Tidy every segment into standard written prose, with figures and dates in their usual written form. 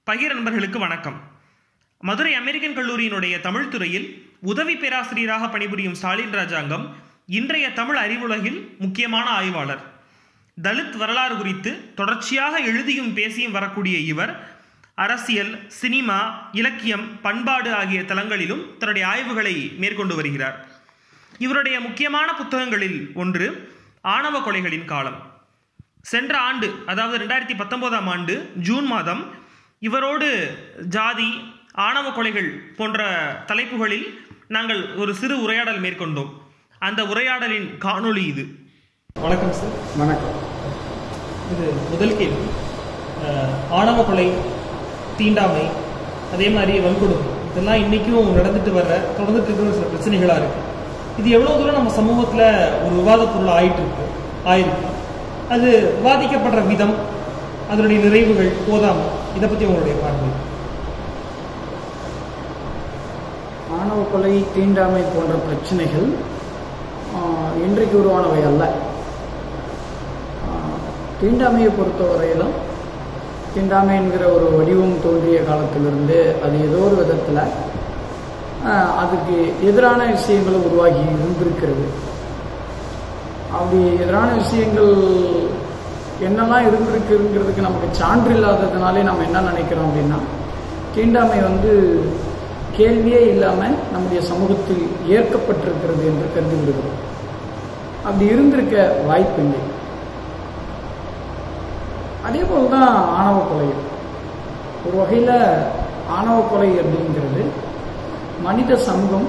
பகிர் நண்பர்களுக்கு வணக்கம். மதுரை அமெரிக்கன் கல்லூரியினுடைய தமிழ் துறையில் உதவி பேராசிரியராக பணிபுரியும் ஸ்டாலின் ராஜாங்கம் இன்றைய தமிழ் அறிவுலகில் முக்கியமான ஆய்வாளர். தலித் வரலாறு குறித்து தொடர்ச்சியாக எழுதியும் பேசியும் வரக்கூடிய இவர் அரசியல், சினிமா, இலக்கியம், பண்பாடு ஆகிய தளங்களிலும் தன்னுடைய ஆய்வுகளை மேற்கொண்டு வருகிறார். இவருடைய முக்கியமான புத்தகங்களில் ஒன்று ஆணவ கொலைகளின் காலம். சென்ற ஆண்டு, அதாவது 2019ஆம் ஆண்டு ஜூன் மாதம் இவரோடு ஜாதி, ஆணவ கொலைகள் போன்ற தலைப்புகளில் நாங்கள் ஒரு சிறு உரையாடல் மேற்கொண்டோம். அந்த உரையாடலின் காணொளி இது. வணக்கம் சார். வணக்கம். இது முதல் கேள்வி. ஆணவ கொலை, தீண்டாமை, அதே மாதிரி வன்கொடுமை, இதெல்லாம் இன்றைக்கும் தொடர்ந்துட்டு இருக்கிற சில பிரச்சனைகளாக இருக்குது. இது எவ்வளோ தூரம் நம்ம சமூகத்தில் ஒரு விவாத பொருள் ஆயிருக்கு, அது விவாதிக்கப்படுற விதம், அதனுடைய நிறைவுகள் போதாமல், இதை பற்றி உங்களுடைய பார்வை? ஆணவ கொலை, தீண்டாமை போன்ற பிரச்சனைகள் இன்றைக்கு உருவானவை அல்ல. தீண்டாமையை பொறுத்தவரையிலும் தீண்டாமை என்கிற ஒரு வடிவம் தோன்றிய காலத்திலிருந்து அது ஏதோ ஒரு விதத்தில் அதுக்கு எதிரான விஷயங்களும் உருவாகி இருந்திருக்கிறது. அப்படி எதிரான விஷயங்கள் என்னெல்லாம் இருந்திருக்குங்கிறதுக்கு நமக்கு சான்று இல்லாததுனாலே நம்ம என்ன நினைக்கிறோம் அப்படின்னா, தீண்டாமை கேள்வியே இல்லாமல் நம்முடைய சமூகத்தில் ஏற்கப்பட்டிருக்கிறது என்று கருதி விடுகிறோம். அப்படி இருந்திருக்க வாய்ப்பில்லை. அதே போல்தான் ஆணவ கொலை. ஒரு வகையில் ஆணவ கொலை அப்படிங்கிறது மனித சமூகம்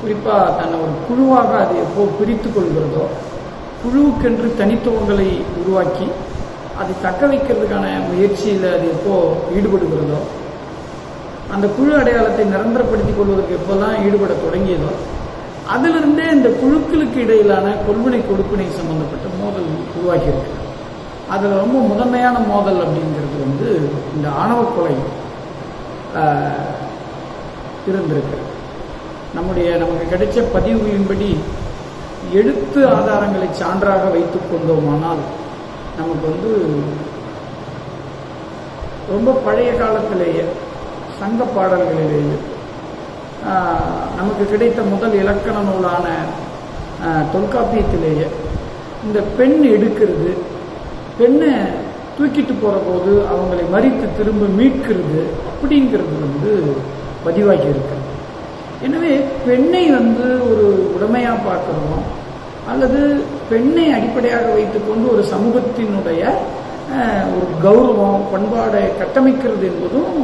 குறிப்பாக தன்னை ஒரு குழுவாக அது எப்போ பிரித்து கொள்கிறதோ, குழுவுக்கென்று தனித்துவங்களை உருவாக்கி அதை தக்க வைக்கிறதுக்கான முயற்சியில் அது எப்போ ஈடுபடுகிறதோ, அந்த குழு அடையாளத்தை நிரந்தரப்படுத்திக் கொள்வதற்கு எப்போல்லாம் ஈடுபட தொடங்கியதோ, அதிலிருந்தே இந்த குழுக்களுக்கு இடையிலான கொள்வினை கொடுப்பினை சம்பந்தப்பட்ட மோதல் உருவாகி இருக்கு. அதில் ரொம்ப முதன்மையான மோதல் அப்படிங்கிறது இந்த ஆணவ கொலை இருந்திருக்கிறது. நமக்கு கிடைச்ச பதிவுகளின்படி எழுத்து ஆதாரங்களை சான்றாக வைத்துக் கொண்டோமானால் நமக்கு ரொம்ப பழைய காலத்திலேயே சங்க பாடல்களிலேயே நமக்கு கிடைத்த முதல் இலக்கண நூலான தொல்காப்பியத்திலேயே இந்த பெண் எடுக்கிறது, பெண்ணை தூக்கிட்டு போகிற போது அவங்களை மறித்து திரும்ப மீட்கிறது அப்படிங்கிறது பதிவாகி இருக்கிறது. எனவே பெண்ணை ஒரு உடைமையாக பார்க்கணும், அல்லது பெண்ணை அடிப்படையாக வைத்துக்கொண்டு ஒரு சமூகத்தினுடைய ஒரு கௌரவம், பண்பாடை கட்டமைக்கிறது என்பதும்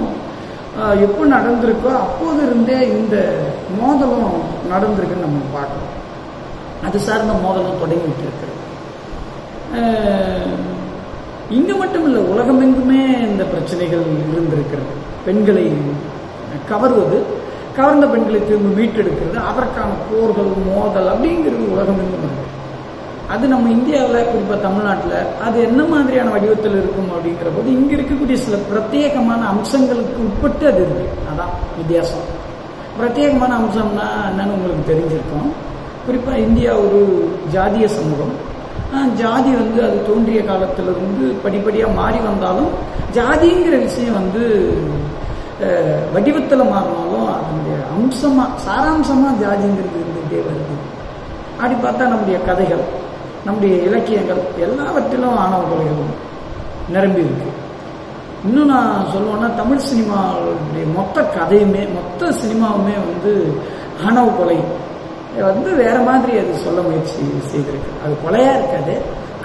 எப்போ நடந்திருக்கோ அப்போது இருந்தே இந்த மோதலும் நடந்திருக்குன்னு நம்ம பார்க்கணும். அது சார்ந்த மோதலும் தொடங்கிட்டு இருக்கிறது. இங்கே மட்டும் இல்லை, உலகமெங்குமே இந்த பிரச்சனைகள் இருந்திருக்கிறது. பெண்களை கவர்வது, கவர்ந்த பெண்களை திரும்ப மீட்டெடுக்கிறது, அதற்கான போர்கள், மோதல் அப்படிங்கிறது உலகமெங்கும் இருக்கு. அது நம்ம இந்தியாவில், குறிப்பாக தமிழ்நாட்டில் அது என்ன மாதிரியான வடிவத்தில் இருக்கும் அப்படிங்கிற போது இங்கே இருக்கக்கூடிய சில பிரத்யேகமான அம்சங்களுக்கு உட்பட்டு அது இருக்கு. அதான் வித்தியாசம். பிரத்யேகமான அம்சம்னா என்னன்னு உங்களுக்கு தெரிஞ்சிருக்கோம். குறிப்பாக இந்தியா ஒரு ஜாதிய சமூகம். ஜாதி அது தோன்றிய காலத்திலிருந்து படிப்படியாக மாறி வந்தாலும் ஜாதிங்கிற விஷயம் வடிவத்தில் மாறினாலும் அதனுடைய அம்சமாக, சாராம்சமாக ஜாதிங்கிறது இருந்துகிட்டே வருது. அப்படி பார்த்தா நம்முடைய கதைகள், நம்முடைய இலக்கியங்கள் எல்லாவற்றிலும் ஆணவ கொலைகளும் நிரம்பி இருக்கு. இன்னும் நான் சொல்லுவேன்னா, தமிழ் சினிமாவுடைய மொத்த கதையுமே, மொத்த சினிமாவுமே ஆணவ கொலை வேற மாதிரி அது சொல்ல முயற்சி செய்திருக்கு. அது கொலையா இருக்காது,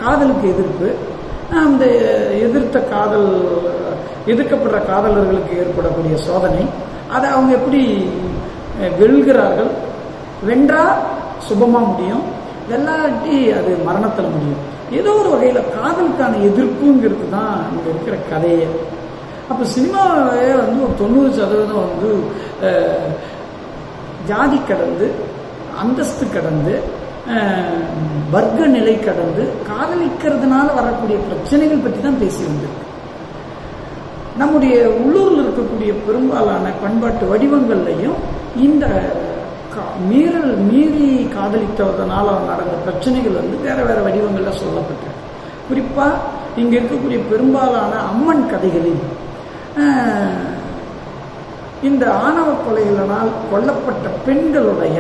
காதலுக்கு எதிர்ப்பு, அந்த எதிர்க்கப்படுற காதலர்களுக்கு ஏற்படக்கூடிய சோதனை, அதை அவங்க எப்படி வெல்கிறார்கள், வென்றா சுபமா முடியும், வெல்லாட்டி அது மரணத்தில் முடியும். ஏதோ ஒரு வகையில் காதலுக்கான எதிர்ப்புங்கிறது தான் இங்கே இருக்கிற கதையே. அப்போ சினிமாவே ஒரு 90% ஜாதி கடந்து, அந்தஸ்து கடந்து, வர்க்க நிலை கடந்து காதலிக்கிறதுனால வரக்கூடிய பிரச்சனைகள் பற்றி தான் பேசி வந்திருக்கு. நம்முடைய உள்ளூரில் இருக்கக்கூடிய பெரும்பாலான பண்பாட்டு வடிவங்கள்லையும் இந்த மீறி காதலித்ததனால நடந்த பிரச்சனைகள் வேற வேற வடிவங்களில் சொல்லப்பட்டிருக்கு. குறிப்பாக இங்கே இருக்கக்கூடிய பெரும்பாலான அம்மன் கதைகளில் இந்த ஆணவ கொலைகளினால் கொல்லப்பட்ட பெண்களுடைய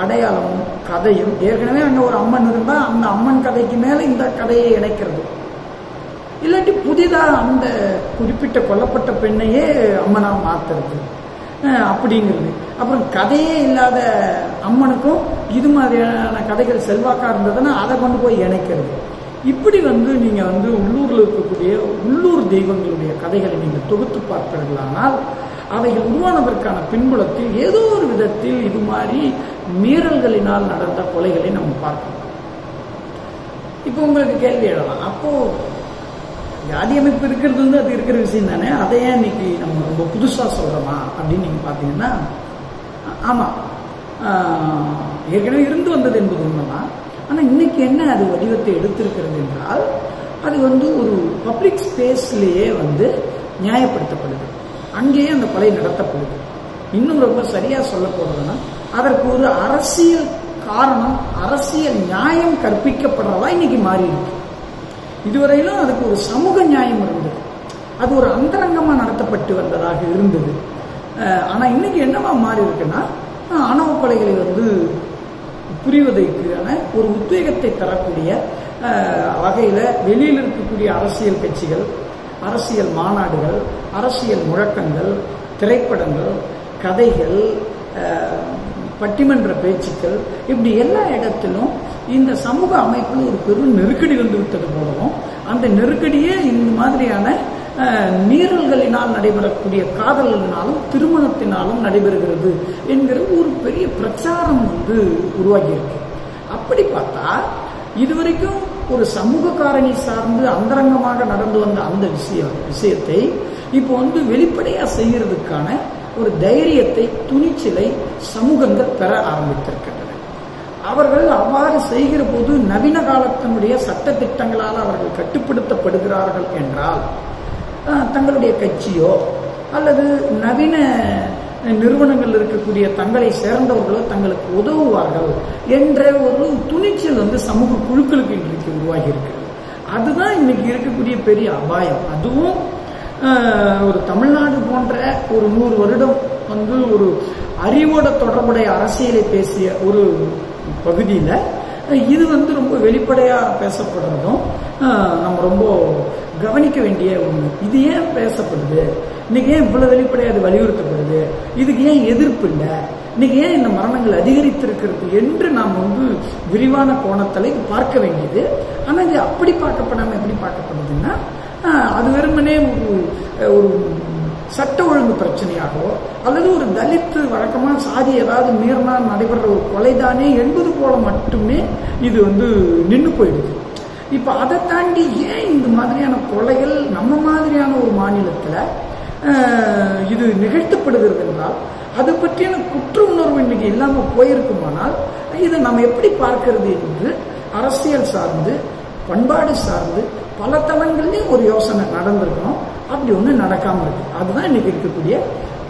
அடையாளமும் கதையும், ஏற்கனவே அங்கே ஒரு அம்மன் இருந்தால் அந்த அம்மன் கதைக்கு மேலே இந்த கதையை இணைக்கிறது, இல்லாட்டி புதிதாக அந்த குறிப்பிட்ட கொல்லப்பட்ட பெண்ணையே அம்மனாக மாற்றுறது அப்படிங்கிறது. அப்புறம் கதையே இல்லாத அம்மனுக்கும் இது மாதிரியான கதைகள் செல்வாக்காக இருந்ததுன்னா அதை கொண்டு போய் இணைக்கிறது. இப்படி நீங்கள் உள்ளூரில் இருக்கக்கூடிய உள்ளூர் தெய்வங்களுடைய கதைகளை நீங்கள் தொகுத்து பார்ப்பீர்களானால் அவைகள் உருவானதற்கான பின்புலத்தில் ஏதோ ஒரு விதத்தில் இது மாதிரி மீறல்களினால் நடந்த கொலைகளை நம்ம பார்க்கணும். இப்போ உங்களுக்கு கேள்வி எழலாம், அப்போ ஜாதி அமைப்பு இருக்கிறது அது இருக்கிற விஷயம் தானே, அதையே இன்னைக்கு நம்ம ரொம்ப புதுசாக சொல்கிறோமா அப்படின்னு நீங்கள் பார்த்தீங்கன்னா, ஆமாம், ஏற்கனவே இருந்து வந்தது என்பது உண்மைதான். ஆனால் இன்னைக்கு என்ன அது வடிவத்தை எடுத்திருக்கிறது என்றால், அது ஒரு பப்ளிக் ஸ்பேஸ்லேயே நியாயப்படுத்தப்படுது, அங்கேயே அந்த கொலை நடத்தப்படுது. இன்னும் ரொம்ப சரியாக சொல்ல போகிறதுன்னா, அதற்கு ஒரு அரசியல் காரணம், அரசியல் நியாயம் கற்பிக்கப்படுறதா இன்னைக்கு மாறி இருக்கு. இதுவரையிலும் அதுக்கு ஒரு சமூக நியாயம் இருந்தது, அது ஒரு அந்தரங்கமாக நடத்தப்பட்டு வந்ததாக இருந்தது. ஆனால் இன்னைக்கு என்னவா மாறி இருக்குன்னா, ஆணவ கொலைகளை புரிவதற்கான ஒரு உத்வேகத்தை தரக்கூடிய வகையில் வெளியில் இருக்கக்கூடிய அரசியல் கட்சிகள், அரசியல் மாநாடுகள், அரசியல் முழக்கங்கள், திரைப்படங்கள், கதைகள், பட்டிமன்ற பேச்சுக்கள், இப்படி எல்லா இடத்திலும் இந்த சமூக அமைப்பில் ஒரு பெரும் நெருக்கடி விட்டது போலவும், அந்த நெருக்கடியே இந்த மாதிரியான மீறல்களினால் நடைபெறக்கூடிய காதல்களினாலும் திருமணத்தினாலும் நடைபெறுகிறது என்கிற ஒரு பெரிய பிரச்சாரம் உருவாகியிருக்கு. அப்படி பார்த்தா இதுவரைக்கும் ஒரு சமூக காரணி சார்ந்து அந்தரங்கமாக நடந்து வந்த அந்த விஷயத்தை இப்போ வெளிப்படையா செய்யறதுக்கான ஒரு தைரியத்தை, துணிச்சலை சமூகங்கள் பெற ஆரம்பித்திருக்கின்றன. அவர்கள் அவ்வாறு செய்கிற போது நவீன காலத்தினுடைய சட்ட திட்டங்களால் அவர்கள் கட்டுப்படுத்தப்படுகிறார்கள் என்றால், தங்களுடைய கட்சியோ அல்லது நவீன நிறுவனங்கள் இருக்கக்கூடிய தங்களை சேர்ந்தவர்களோ தங்களுக்கு உதவுவார்கள் என்ற ஒரு துணிச்சல் சமூக குழுக்களுக்கு இன்றைக்கு உருவாகி இருக்கிறது. அதுதான் இன்னைக்கு இருக்கக்கூடிய பெரிய அபாயம். அதுவும் ஒரு தமிழ்நாடு போன்ற ஒரு 100 வருடம் ஒரு அறிவோட தொடர்புடைய அரசியலை பேசிய ஒரு பகுதியில் இது ரொம்ப வெளிப்படையா பேசப்படுறதும் நம்ம ரொம்ப கவனிக்க வேண்டிய ஒண்ணு. இது ஏன் பேசப்படுது, இன்னைக்கு ஏன் இவ்வளவு வெளிப்படையா அது வலியுறுத்தப்படுது, இதுக்கு ஏன் எதிர்ப்பு இல்லை, இன்னைக்கு ஏன் இந்த மரணங்கள் அதிகரித்திருக்கிறது என்று நாம் விரிவான கோணத்தில் இது பார்க்க வேண்டியது. ஆனால் இது அப்படி பார்க்கப்படாம எப்படி பார்க்கப்படுதுன்னா, அது வெறுமனே ஒரு சட்ட ஒழுங்கு பிரச்சனையாகவோ அல்லது ஒரு தலித்து வழக்கமான சாதி ஏதாவது மீறினா நடைபெற ஒரு கொலைதானே என்பது போல மட்டுமே இது நின்று போயிடுது. இப்ப அதை தாண்டி ஏன் இந்த மாதிரியான கொலைகள் நம்ம மாதிரியான ஒரு மாநிலத்துல இது நிகழ்த்தப்படுகிறது என்றால், அது பற்றியான குற்ற உணர்வு இன்னைக்கு இல்லாம போயிருக்குமானால் இதை நம்ம எப்படி பார்க்கிறது என்று அரசியல் சார்ந்து, பண்பாடு சார்ந்து பல தளங்கள்லயும் ஒரு யோசனை நடந்திருக்கணும். அப்படி ஒண்ணு நடக்காம இருக்கு. அதுதான் இன்னைக்கு இருக்கக்கூடிய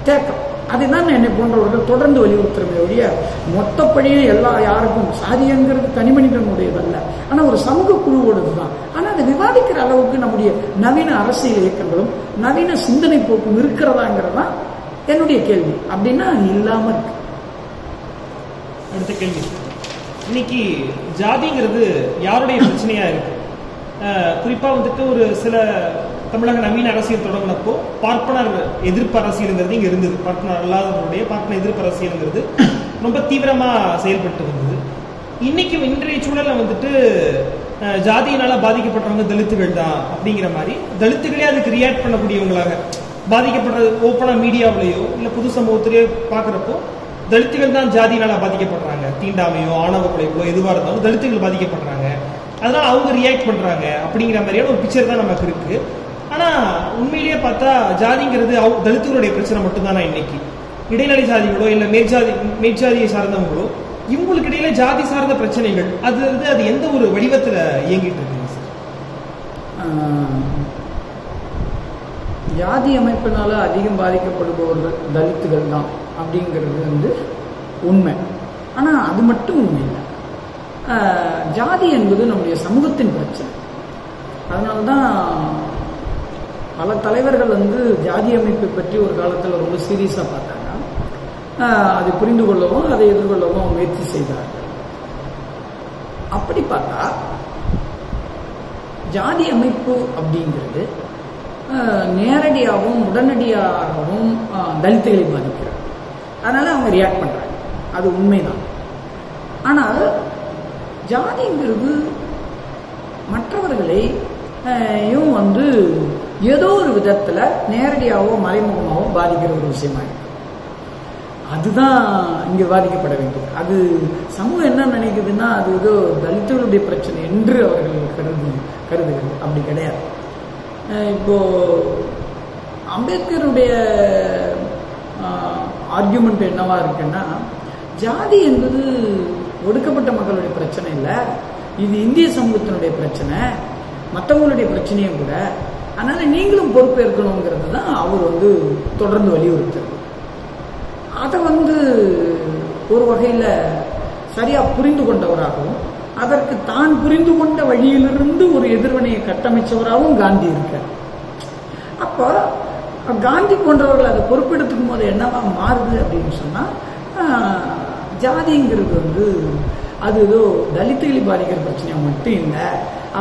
தேக்கம். அதுதான் என்னை போன்றவர்கள் தொடர்ந்து வலியுறுத்துறதைய மொத்தப்படியே யாருக்கும் சாதியங்கிறது தனி மனிதனுடையதல்ல, ஆனா ஒரு சமூக குழுவோடதுதான். ஆனா அதை விவாதிக்கிற அளவுக்கு நம்முடைய நவீன அரசியல் இயக்கங்களும் நவீன சிந்தனை போக்கும் இருக்கிறதாங்கிறதா என்னுடைய கேள்வி. அப்படின்னா இல்லாம இருக்கு. அடுத்த கேள்வி, இன்னைக்கு ஜாதிங்கிறது யாருடைய பிரச்சனையா இருக்கு? குறிப்பா ஒரு சில தமிழக நவீன அரசியல் தொடங்கினப்போ பார்ப்பனர் எதிர்ப்பு அரசியலுங்கிறது இங்க இருந்தது. பார்ப்பனர் அல்லாதவருடைய பார்ப்பன எதிர்ப்பு அரசியலுங்கிறது ரொம்ப தீவிரமா செயல்பட்டு வந்தது. இன்னைக்கு இன்றைய சூழல்ல ஜாதியினால பாதிக்கப்பட்டவங்க தலித்துகள் தான் அப்படிங்கிற மாதிரி தலித்துகளே அதுக்கு ரியாக்ட் பண்ணக்கூடியவங்களாக பாதிக்கப்படுறது ஓப்பனா மீடியாவிலேயோ இல்ல பொது சமூகத்திலேயோ பாக்குறப்போ தலித்துகள் தான் ஜாதியினால பாதிக்கப்படுறாங்க, தீண்டாமையோ ஆணவ கொலைகளோ எதுவாக இருந்தாலும் தலித்துகள் பாதிக்கப்படுறாங்க, அதனால அவங்க ரியாக்ட் பண்றாங்க அப்படிங்கிற மாதிரியான ஒரு பிக்சர் தான் நமக்கு இருக்கு. ஆனா உண்மையிலேயே பார்த்தா ஜாதிங்கிறது தலித்துகளுடைய பிரச்சனை மட்டும்தானா? இன்னைக்கு இடைநிலை ஜாதிகளோ இல்ல மேற்ஜாதியை சார்ந்தவங்களோ இவங்களுக்கு இடையில ஜாதி சார்ந்த பிரச்சனைகள் அது எந்த ஒரு வடிவத்துல இயங்கிட்டு இருக்குங்க சார்? ஜாதி அமைப்பினால அதிகம் பாதிக்கப்படுபவர்கள் தலித்துகள் தான் அப்படிங்கிறது உண்மை. ஆனா அது மட்டும் உண்மை இல்லை. ஜாதி என்பது நம்முடைய சமூகத்தின் பிரச்சனை. அதனால்தான் பல தலைவர்கள் வந்து ஜாதி அமைப்பை பற்றி ஒரு காலத்தில் ரொம்ப சீரியஸாக பார்த்தாங்க. அதை புரிந்து கொள்ளவும் அதை எதிர்கொள்ளவும் முயற்சி செய்தார்கள். அப்படி பார்த்தா ஜாதி அமைப்பு அப்படிங்கிறது நேரடியாகவும் உடனடியாகவும் தலித்துகளை பாதிக்கிறார். அதனால அவங்க ரியாக்ட் பண்றாங்க, அது உண்மைதான். ஆனால் ஜாதிங்கிறது மற்றவர்களை வந்து ஏதோ ஒரு விதத்துல நேரடியாகவோ மறைமுகமாகவோ பாதிக்கிற ஒரு விஷயமா இருக்கு. அதுதான் இங்க பாதிக்கப்பட வேண்டியது. அது சமூகம் என்ன நினைக்குதுன்னா அது ஏதோ தலித்துகளுடைய பிரச்சனை என்று அவர்கள் கருதுகிறது. அப்படி கிடையாது. இப்போ அம்பேத்கருடைய ஆர்கியூமெண்ட் என்னவா இருக்குன்னா, ஜாதி என்பது ஒடுக்கப்பட்ட மக்களுடைய பிரச்சனை இல்லை, இது இந்திய சமூகத்தினுடைய பிரச்சனை, மற்றவங்களுடைய பிரச்சனையும் கூட. அதனால நீங்களும் பொறுப்பேற்கணுங்கிறது தான் அவர் வந்து தொடர்ந்து வலியுறுத்துறது. அதை வந்து ஒரு வகையில் சரியா புரிந்து கொண்டவராகவும் அதற்கு தான் புரிந்து கொண்ட வழியிலிருந்து ஒரு எதிர்வினையை கட்டமைச்சவராகவும் காந்தி இருக்கார். அப்போ காந்தி போன்றவர்கள் அதை பொறுப்பெடுத்துக்கும் போது என்னவா மாறுது அப்படின்னு சொன்னா, ஜாதிங்கிறது வந்து அது ஏதோ தலித்துகளை பாதிக்கிற பிரச்சனையா மட்டும் இல்லை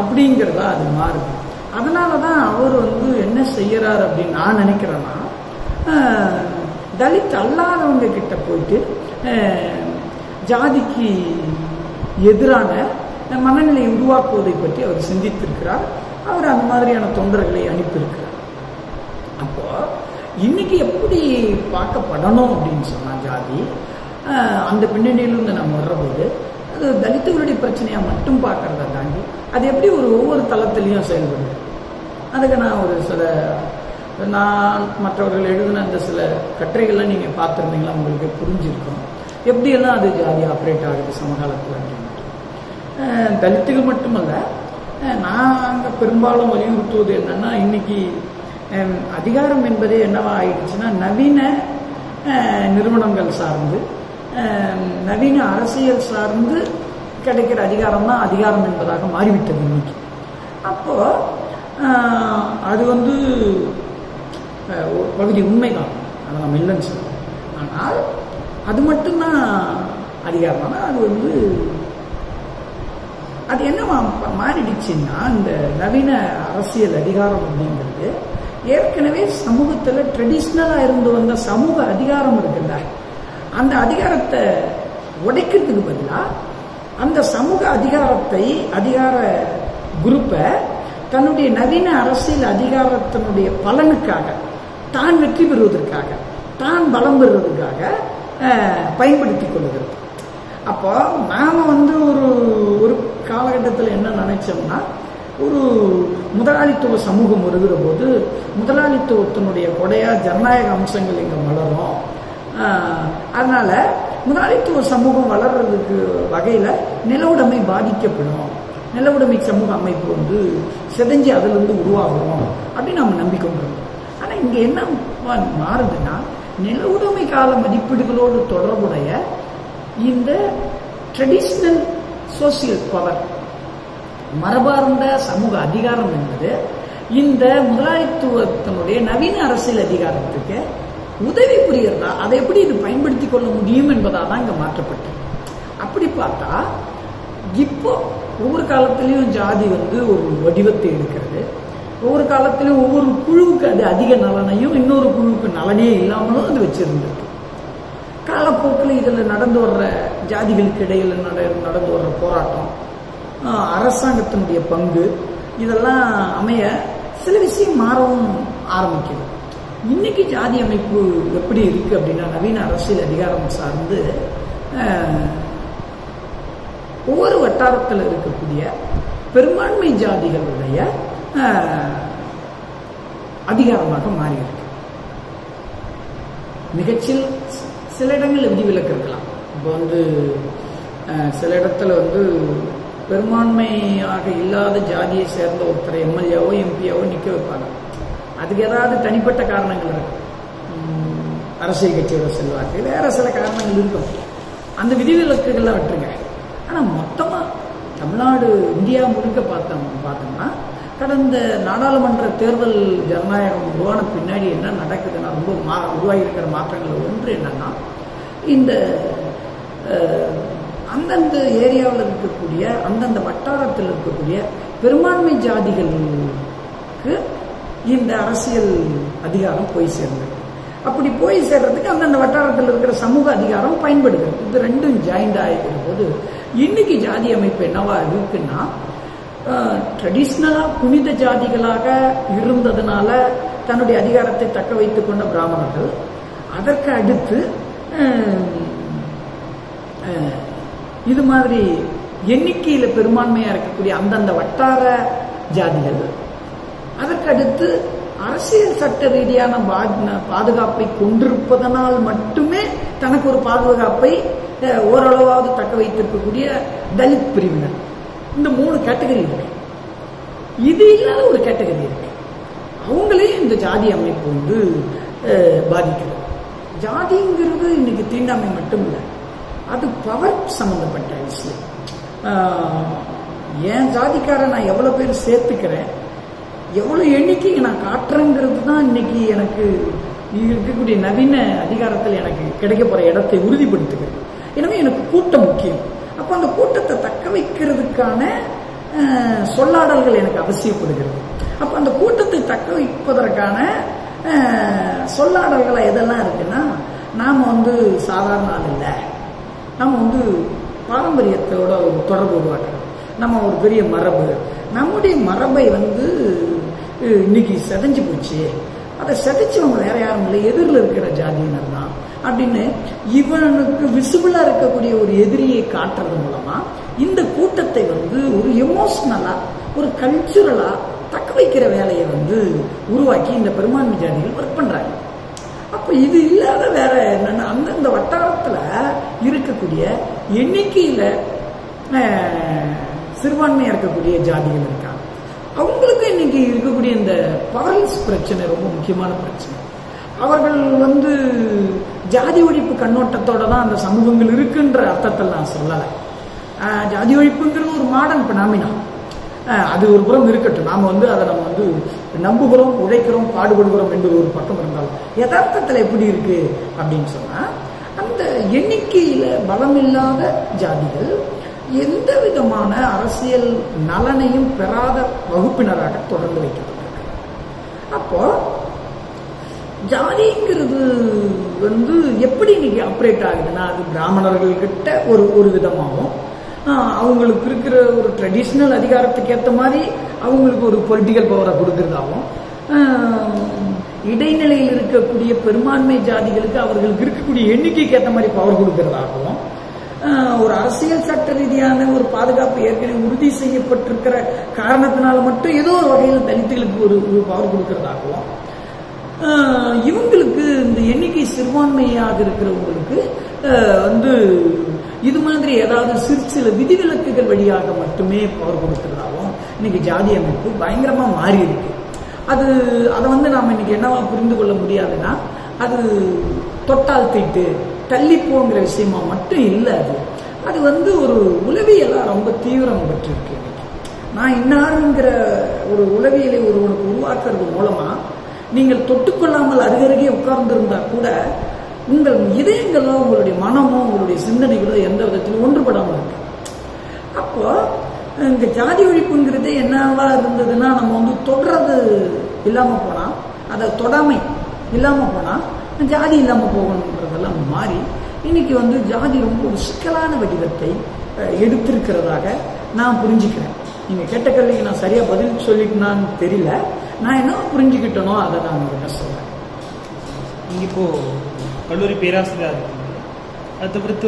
அப்படிங்கிறதா அது மாறுது. அதனாலதான் அவர் வந்து என்ன செய்யறாரு அப்படின்னு நான் நினைக்கிறேன்னா, தலித் அல்லாதவங்க கிட்ட போயிட்டு ஜாதிக்கு எதிரான மனநிலையை உருவாக்குவதை பற்றி அவர் சிந்தித்திருக்கிறார். அவர் அந்த மாதிரியான தொண்டர்களை அனுப்பியிருக்கிறார். அப்போ இன்னைக்கு எப்படி பார்க்கப்படணும் அப்படின்னு சொன்னா ஜாதி, அந்த பின்னணியிலிருந்து நம்ம வர்றபோது அது தலித்துகளுடைய பிரச்சனையா மட்டும் பார்க்கறத தாண்டி அது எப்படி ஒவ்வொரு தளத்திலையும் செயல்படுது. அதுக்கு நான் மற்றவர்கள் எழுதின அந்த சில கட்டுரைகள்லாம் நீங்க பார்த்துருந்தீங்களா, உங்களுக்கு புரிஞ்சிருக்கும் எப்படியெல்லாம் அது ஜாதி ஆப்ரேட் ஆகுது சமகாலத்தில் அப்படின்னு. தலித்துகள் மட்டுமல்ல, நாங்கள் பெரும்பாலும் வலியுறுத்துவது என்னன்னா, இன்னைக்கு அதிகாரம் என்பதே என்னவா ஆயிடுச்சுன்னா, நவீன நிறுவனங்கள் சார்ந்து நவீன அரசியல் சார்ந்து கிடைக்கிற அதிகாரம் தான் அதிகாரம் என்பதாக மாறிவிட்டது இன்னைக்கு. அப்போ அது வந்து ஒரு பகுதி உண்மைதான், அதை நம்ம இல்லைன்னு சொல்லுவோம். ஆனால் அது மட்டும்தான் அதிகாரம். ஆனால் அது வந்து அது என்ன மாறிடுச்சுன்னா, இந்த நவீன அரசியல் அதிகாரம் அப்படிங்கிறது ஏற்கனவே சமூகத்தில் ட்ரெடிஷ்னலா இருந்து வந்த சமூக அதிகாரம் இருக்குல்ல, அந்த அதிகாரத்தை உடைக்கிறதுக்கு பதிலாக அந்த சமூக அதிகாரத்தை அதிகார குரூப்பை தன்னுடைய நவீன அரசியல் அதிகாரத்தினுடைய பலனுக்காக, தான் வெற்றி பெறுவதற்காக, தான் பலம் பெறுவதற்காக பயன்படுத்திக் கொள்ளுகிறது. அப்போ நாம வந்து ஒரு காலகட்டத்தில் என்ன நினைச்சோம்னா, ஒரு முதலாளித்துவ சமூகம் வருகிற போது முதலாளித்துவத்தினுடைய கொடையா ஜனநாயக அம்சங்கள் இங்க வளரும். அதனால முதலாளித்துவ சமூகம் வளர்றதுக்கு வகையில நில உடைமை பாதிக்கப்படும், நில உடைமை சமூக அமைப்பு வந்து சிதைஞ்சு அதுல இருந்து உருவாகும் அப்படின்னு நம்ம நம்பிக்கொண்டிருந்தோம். ஆனா இங்க என்ன மாறுதுன்னா, நில உடைமை கால மதிப்பீடுகளோடு தொடர்புடைய இந்த ட்ரெடிஷ்னல் சோசியல் பவர், மரபார்ந்த சமூக அதிகாரம் என்பது இந்த முதலாளித்துவத்தினுடைய நவீன அரசியல் அதிகாரத்துக்கு உதவி புரியறதா, அதை எப்படி இது பயன்படுத்திக் கொள்ள முடியும் என்பதாக தான் இங்க மாற்றப்பட்டது. அப்படி பார்த்தா இப்போ ஒவ்வொரு காலத்திலையும் ஜாதி வந்து ஒரு வடிவத்தை எடுக்கிறது. ஒவ்வொரு காலத்திலும் ஒவ்வொரு குழுவுக்கு அது அதிக நலனையும் இன்னொரு குழுவுக்கு நலனே இல்லாமலும் அது வச்சிருந்திருக்கு. காலப்போக்கில் இதில் நடந்து வர்ற ஜாதிகளுக்கு இடையில் நடந்து வர்ற போராட்டம், அரசாங்கத்தினுடைய பங்கு, இதெல்லாம் அமைய சில விஷயம் மாறவும் ஆரம்பிக்குது. இன்னைக்கு ஜாதி அமைப்பு எப்படி இருக்கு அப்படின்னா, நவீன அரசியல் அதிகாரம் சார்ந்து ஒவ்வொரு வட்டாரத்தில் இருக்கக்கூடிய பெரும்பான்மை ஜாதிகளுடைய அதிகாரமாக மாறி இருக்கு. மிகச்சில் சில இடங்களில் விதிவிலக்கு இருக்கலாம். இப்போ வந்து சில இடத்துல வந்து பெரும்பான்மையாக இல்லாத ஜாதியை சேர்ந்த ஒருத்தர் எம்எல்ஏவோ எம்பியாவோ நிற்க வைப்பாங்க. அதுக்கு ஏதாவது தனிப்பட்ட காரணங்கள் இருக்கு, அரசியல் கட்சியோட செல்வாக்கு, வேற சில காரணங்கள் இருக்கும். அந்த விதிவிலக்குகள்லாம் விட்டுருங்க. ஆனால் மொத்தமாக தமிழ்நாடு இந்தியா முழுக்க பார்த்தோம்னா கடந்த நாடாளுமன்ற தேர்தல் ஜனநாயகம் உருவான பின்னாடி என்ன நடக்குதுன்னா ரொம்ப உருவாகியிருக்கிற மாற்றங்கள் ஒன்று என்னன்னா, இந்த அந்தந்த ஏரியாவில் இருக்கக்கூடிய அந்தந்த வட்டாரத்தில் இருக்கக்கூடிய பெரும்பான்மை ஜாதிகளுக்கு இந்த அரசியல் அதிகாரம் போய் சேர்ந்தது. அப்படி போய் சேர்றதுக்கு அந்தந்த வட்டாரத்தில் இருக்கிற சமூக அதிகாரம் பயன்படுகிறது. இது ரெண்டும் ஜாயிண்ட் ஆகிக்கிற போது இன்னைக்கு ஜாதி அமைப்பு என்னவா இருக்குன்னா, ட்ரெடிஷ்னலாக புனித ஜாதிகளாக இருந்ததுனால தன்னுடைய அதிகாரத்தை தக்க வைத்துக் கொண்ட பிராமணர்கள், அதற்கு அடுத்து இது மாதிரி எண்ணிக்கையில் பெரும்பான்மையாக இருக்கக்கூடிய அந்தந்த வட்டார ஜாதிகள், அதற்கு அடுத்து அரசியல் சட்ட ரீதியான பாதுகாப்பை கொண்டிருப்பதனால் மட்டுமே தனக்கு ஒரு பாதுகாப்பை ஓரளவாவது தக்க வைத்திருக்கக்கூடிய தலித் பிரிவினர், இந்த 3 கேட்டகரி இருக்கு. இது இல்லாத ஒரு கேட்டகரி இருக்கு, அவங்களே இந்த ஜாதி அமைப்பு வந்து பாதிக்கிறது. ஜாதிங்கிறது இன்னைக்கு தீண்டாமை மட்டும் இல்லை, அது பவர் சம்பந்தப்பட்ட விஷயம். என் ஜாதிக்கார நான் எவ்வளவு பேர் சேர்த்துக்கிறேன், எவ்வளவு எண்ணிக்கை நான் காட்டுறேங்கிறது தான் இன்னைக்கு எனக்கு இருக்கக்கூடிய நவீன அதிகாரத்தில் எனக்கு கிடைக்க போற இடத்தை உறுதிப்படுத்துகிறது. எனவே எனக்கு கூட்டம் முக்கியம். அப்போ அந்த கூட்டத்தை தக்க வைக்கிறதுக்கான சொல்லாடல்கள் எனக்கு அவசியப்படுகிறது. அப்போ அந்த கூட்டத்தை தக்க வைப்பதற்கான சொல்லாடல்களை எதெல்லாம் இருக்குன்னா, நாம் வந்து சாதாரண ஆள் இல்லை, நம்ம வந்து பாரம்பரியத்தோட ஒரு தொடர்பு உருவாக்குறோம், நம்ம ஒரு பெரிய மரபு, நம்முடைய மரபை வந்து இன்னைக்கு செதைஞ்சு போச்சு, அதை செதைச்சவங்க வேற யாரும் இல்லை, எதிரில் இருக்கிற ஜாதியினர் தான் அப்படின்னு இவனுக்கு விசிபிளா இருக்கக்கூடிய ஒரு எதிரியை காட்டுறது மூலமா இந்த கூட்டத்தை வந்து ஒரு எமோஷனலா ஒரு கல்ச்சுரலா தக்க வைக்கிற வேலையை வந்து உருவாக்கி இந்த பெரும்பான்மை ஜாதிகள் ஒர்க் பண்றாங்க. அப்ப இது இல்லாத வேற என்னன்னா, அந்தந்த வட்டாரத்துல இருக்கக்கூடிய எண்ணிக்கையில சிறுபான்மையா இருக்கக்கூடிய ஜாதிகள் இருக்காங்க. அவங்களுக்கு இன்னைக்கு இருக்கக்கூடிய இந்த பவர்லெஸ் பிரச்சனை ரொம்ப முக்கியமான பிரச்சனை. அவர்கள் வந்து ஜாதி ஒழிப்பு கண்ணோட்டத்தோட தான் அந்த சமூகங்கள் இருக்குன்ற அர்த்தத்தில் நான் சொல்லலை. ஜாதி ஒழிப்புங்கிறது ஒரு மாடர்ன் பினாமினா, அது ஒரு புறம் இருக்கட்டும். நாம வந்து அதை நம்ம வந்து நம்புகிறோம், உழைக்கிறோம், பாடுபடுகிறோம் என்பது ஒரு பக்கம் இருந்தாலும் யதார்த்தத்தில் எப்படி இருக்கு அப்படின்னு சொன்னா, அந்த எண்ணிக்கையில பலமில்லாத ஜாதிகள் எந்த விதமான அரசியல் நலனையும் பெறாத வகுப்பினராக தொடர்ந்து வைக்கப்பட்டிருக்கு. அப்போ ஜாதிங்கிறது வந்து எப்படி இன்னைக்கு ஆப்ரேட் ஆகுதுன்னா, அது பிராமணர்கள்கிட்ட ஒரு விதமாகவும், அவங்களுக்கு இருக்கிற ஒரு ட்ரெடிஷ்னல் அதிகாரத்துக்கு ஏற்ற மாதிரி அவங்களுக்கு ஒரு பொலிட்டிக்கல் பவரை கொடுக்கறதாகவும், இடைநிலையில் இருக்கக்கூடிய பெரும்பான்மை ஜாதிகளுக்கு அவர்களுக்கு இருக்கக்கூடிய எண்ணிக்கைக்கு ஏற்ற மாதிரி பவர் கொடுக்கறதாகவும், ஒரு அரசியல் சட்ட ரீதியான ஒரு பாதுகாப்பு ஏற்கனவே உறுதி செய்யப்பட்டிருக்கிற காரணத்தினால மட்டும் ஏதோ ஒரு வகையில் தலித்துகளுக்கு ஒரு பவர் கொடுக்கறதாகவும், இவங்களுக்கு இந்த எண்ணிக்கை சிறுபான்மையாக இருக்கிறவங்களுக்கு வந்து இது மாதிரி ஏதாவது சில விதிவிலக்குகள் வழியாக மட்டுமே பவர் கொடுக்கறதாகவும் இன்னைக்கு ஜாதி அமைப்பு பயங்கரமா மாறி இருக்கு. அதை வந்து நாம இன்னைக்கு என்னவா புரிந்து கொள்ள முடியாதுன்னா, அது தொட்டால் தீட்டு தள்ளிப்போங்கிற விஷயமா மட்டும் இல்லை. அது வந்து ஒரு உளவியலா ரொம்ப தீவிரம் பெற்றிருக்கு. நான் இன்னாருங்கிற ஒரு உளவியலை ஒருவனுக்கு உருவாக்குறது மூலமா நீங்கள் தொட்டுக்கொள்ளாமல் அருகருகே உட்கார்ந்திருந்தா கூட உங்கள் இதயங்களோ உங்களுடைய மனமோ உங்களுடைய சிந்தனைகளோ எந்த விதத்திலும் ஒன்றுபடாமல் இருக்கு. அப்போ இந்த ஜாதி ஒழிப்புங்கிறது என்னவா இருந்ததுன்னா, நம்ம வந்து தொடர்றது இல்லாம போனா, அதை தொடாமை இல்லாம போனா ஜாதி இல்லாம போகணுன்றதெல்லாம் மாறி இன்னைக்கு வந்து ஜாதி ரொம்ப ஒரு சிக்கலான வடிவத்தை எடுத்திருக்கிறதாக நான் புரிஞ்சுக்கிறேன். நீங்க கேட்ட கேள்விக்கு நான் சரியா பதில் சொல்லிட்டேனான்னு தெரியல. நான் என்ன புரிஞ்சுக்கிட்டனோ அதை நான் என்ன சொல்றேன். நீங்க இப்போ கல்லூரி பேராசிரியராக இருக்கீங்க, அதை தவிர்த்து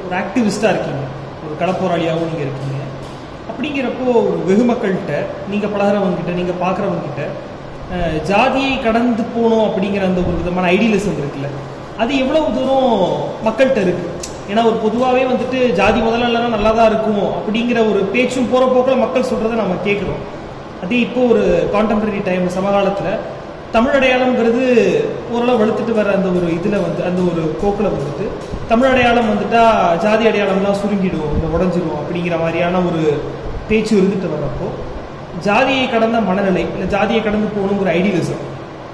ஒரு ஆக்டிவிஸ்டா இருக்கீங்க, ஒரு களப்போராளியாகவும் நீங்க இருக்கீங்க. அப்படிங்கிறப்போ ஒரு வெகு மக்கள்கிட்ட நீங்க பழகிறவங்ககிட்ட நீங்க பார்க்குறவங்ககிட்ட ஜாதியை கடந்து போகணும் அப்படிங்கிற அந்த ஒரு விதமான ஐடியலிசம் இருக்குல்ல, அது எவ்வளவு தூரம் மக்கள்கிட்ட இருக்கு? ஏன்னா ஒரு பொதுவாகவே வந்துட்டு ஜாதி முதல்ல இல்லைன்னா நல்லா தான் இருக்கும் அப்படிங்கிற ஒரு பேச்சும் போகிற போக்கில் மக்கள் சொல்கிறத நம்ம கேட்குறோம். அதே இப்போ ஒரு கான்டெம்பரரி டைம் சமகாலத்தில் தமிழ் அடையாளம்ங்கிறது ஓரளவு வலுத்துட்டு வர அந்த ஒரு இதில் வந்து அந்த ஒரு போக்கில் வந்துட்டு தமிழ் அடையாளம் வந்துட்டா ஜாதி அடையாளம்லாம் சுருங்கிடும், இந்த உடஞ்சிடும் அப்படிங்கிற மாதிரியான ஒரு பேச்சு இருந்துட்டு வர்றப்போ ஜாதியை கடந்த மனநிலை, இல்லை ஜாதியை கடந்து போகணுங்கிற ஐடியலிசம்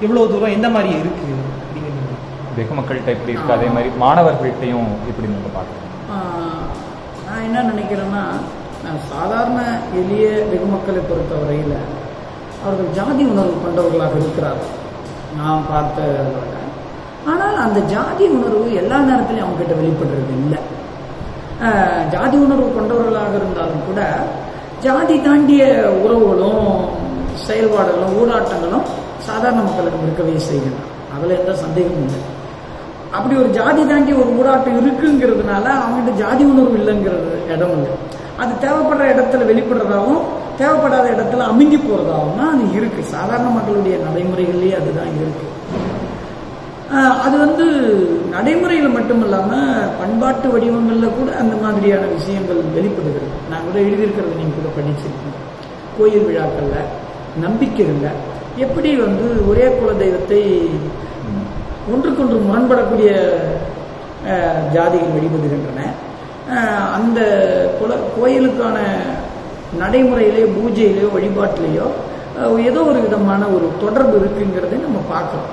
எவ்வளோ தூரம் எந்த மாதிரி இருக்கு அப்படிங்கிறது வெகு மக்கள்கிட்ட எப்படி இருக்கு, அதே மாதிரி மாணவர்கள்ட்டையும் எப்படி நீங்கள் பார்க்குறீங்க? நான் என்ன நினைக்கிறேன்னா, சாதாரண எளிய வெகு மக்களை பொறுத்தவரையில் அவர்கள் ஜாதி உணர்வு கொண்டவர்களாக இருக்கிறார்கள் நான் பார்த்ததோட. ஆனால் அந்த ஜாதி உணர்வு எல்லா நேரத்திலையும் அவங்ககிட்ட வெளிப்படுறது இல்லை. ஜாதி உணர்வு கொண்டவர்களாக இருந்தாலும் கூட ஜாதி தாண்டிய உறவுகளும் செயல்பாடுகளும் ஊடாட்டங்களும் சாதாரண மக்களுக்கு இருக்கவே செய்யணும். அதில் எந்த சந்தேகமும் இல்லை. அப்படி ஒரு ஜாதி தாண்டி ஒரு ஊடாட்டம் இருக்குங்கிறதுனால அவங்ககிட்ட ஜாதி உணர்வு இல்லைங்கிறது இடம் இல்லை. அது தேவைப்படுற இடத்துல வெளிப்படுறதாகவும் தேவைப்படாத இடத்துல அமுங்கி போறதாகவும் தான் அது இருக்கு. சாதாரண மக்களுடைய நடைமுறைகள்லேயே அதுதான் இருக்கு. அது நடைமுறையில் மட்டும் இல்லாமல் பண்பாட்டு வடிவங்களில் கூட அந்த மாதிரியான விஷயங்கள் வெளிப்படுகிறது. நான் கூட எழுதியிருக்கிறது நீங்கள் கூட படிச்சிருக்கீங்க. கோயில் விழாக்களில் நம்பிக்கைகளில் எப்படி ஒரே குல தெய்வத்தை ஒன்றுக்கொன்று முரண்படக்கூடிய ஜாதிகள் வழிபடுகின்றன. அந்த கோயிலுக்கான நடைமுறையிலே பூஜையிலேயோ வழிபாட்டிலேயோ ஏதோ ஒரு விதமான ஒரு தொடர்பு இருக்குங்கிறதை நம்ம பார்க்குறோம்.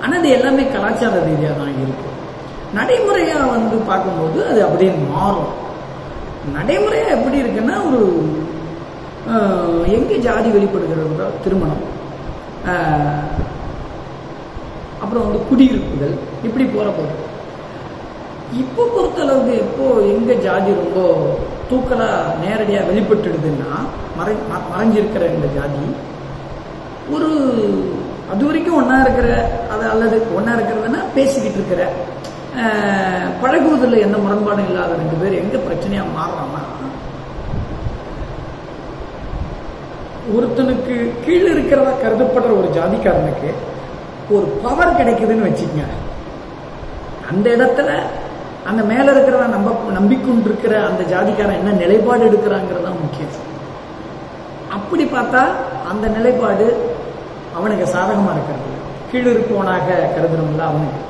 ஆனால் அது எல்லாமே கலாச்சார ரீதியாக தான் இருக்கு. நடைமுறையாக பார்க்கும்போது அது அப்படியே மாறும். நடைமுறையாக எப்படி இருக்குன்னா, ஒரு எங்கே ஜாதி வெளிப்படுகிறது திருமணம், அப்புறம் குடியிருப்புகள், இப்படி போற போது இப்போ பொறுத்தளவுக்கு எப்போ எங்க ஜாதி ரொம்ப தூக்கலா நேரடியா வெளிப்பட்டுடுதுன்னா, மறைஞ்சிருக்கிற இந்த ஜாதி ஒரு அது வரைக்கும் ஒன்னா இருக்கிற அல்லது ஒன்னா இருக்கிறதுன்னா பேசிக்கிட்டு இருக்கிற பழகுவதில் எந்த முரண்பாடும் இல்லாத ரெண்டு பேர் எங்க பிரச்சனையா மாறுறாங்கன்னா, ஒருத்தனுக்கு கீழே இருக்கிறதா கருதப்படுற ஒரு ஜாதிக்காரனுக்கு ஒரு பவர் கிடைக்குதுன்னு வச்சுக்கங்க. அந்த இடத்துல அந்த மேல இருக்கிறத நம்பிக்கொண்டிருக்கிற அந்த ஜாதிக்காரன் என்ன நிலைப்பாடு எடுக்கிறாங்கிறது தான் முக்கியம். அப்படி பார்த்தா அந்த நிலைப்பாடு அவனுக்கு சாதகமா இருக்கிறது, கீழிருப்பவனாக கருதுறோம்ல அவனுக்கு.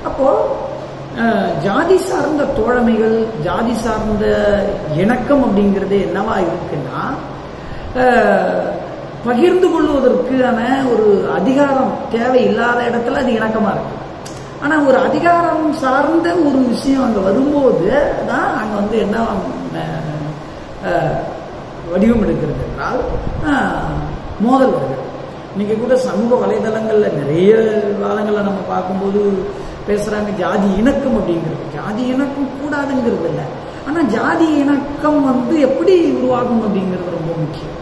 அப்போ ஜாதி சார்ந்த தோழமைகள், ஜாதி சார்ந்த இணக்கம் அப்படிங்கிறது என்னவா இருக்குன்னா, பகிர்ந்து கொள்வதற்கான ஒரு அதிகாரம் தேவை இல்லாத இடத்துல அது இணக்கமா இருக்கு. ஆனா ஒரு அதிகாரம் சார்ந்த ஒரு விஷயம் அங்க வரும்போது தான் அங்க என்ன வடிவம் எடுக்கிறது என்றால் மோதல் வருகிறது. இன்னைக்கு கூட சமூக வலைதளங்கள்ல நிறைய காலங்கள்ல நம்ம பார்க்கும்போது பேசுறாங்க ஜாதி இணக்கம் அப்படிங்கிறது. ஜாதி இணக்கம் கூடாதுங்கிறது இல்லை, ஆனா ஜாதி இணக்கம் எப்படி உருவாகும் அப்படிங்கிறது ரொம்ப முக்கியம்.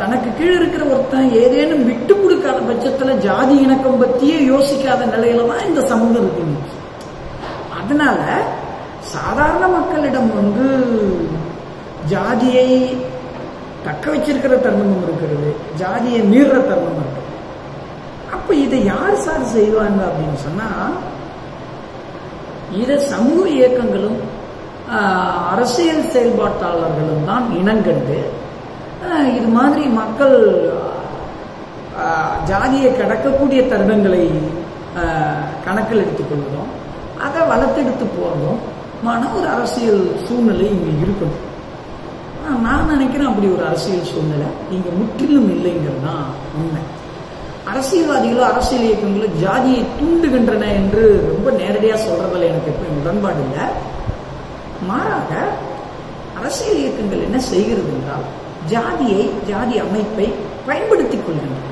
தனக்கு கீழே இருக்கிற ஒருத்தன் ஏதேனும் விட்டு கொடுக்காத பட்சத்துல ஜாதி இணக்கம் பத்தியே யோசிக்காத நிலையில தான் இந்த சமூகம் இருக்கு. அதனால சாதாரண மக்களிடம் ஜாதியை தக்க வச்சிருக்கிற தருணமும் இருக்கிறது, ஜாதியை மீறுற தருணம் இருக்கு. அப்ப இதை யார் சார் செய்வாங்க அப்படின்னு சொன்னா, இதை சமூக இயக்கங்களும் அரசியல் செயல்பாட்டாளர்களும் தான் இனங்கண்டு இது மாதிரி மக்கள் ஜாதியை கடக்கக்கூடிய தருணங்களை கணக்கில் எடுத்துக்கொள்வதும் அதை வளர்த்தெடுத்து போறதும் ஒரு அரசியல் சூழ்நிலை இங்க இருக்கணும். நான் நினைக்கிறேன் அப்படி ஒரு அரசியல் சூழ்நிலை இங்க முற்றிலும் இல்லைங்கிறது தான் உண்மை. அரசியல்வாதிகளோ அரசியல் இயக்கங்களோ ஜாதியை தூண்டுகின்றன என்று ரொம்ப நேரடியா சொல்றதில் எனக்கு எப்ப உடன்பாடு இல்லை. மாறாக அரசியல் இயக்கங்கள் என்ன செய்கிறது என்றால், ஜாதியை, ஜாதி அமைப்பை பயன்படுத்திக் கொள்கின்றன,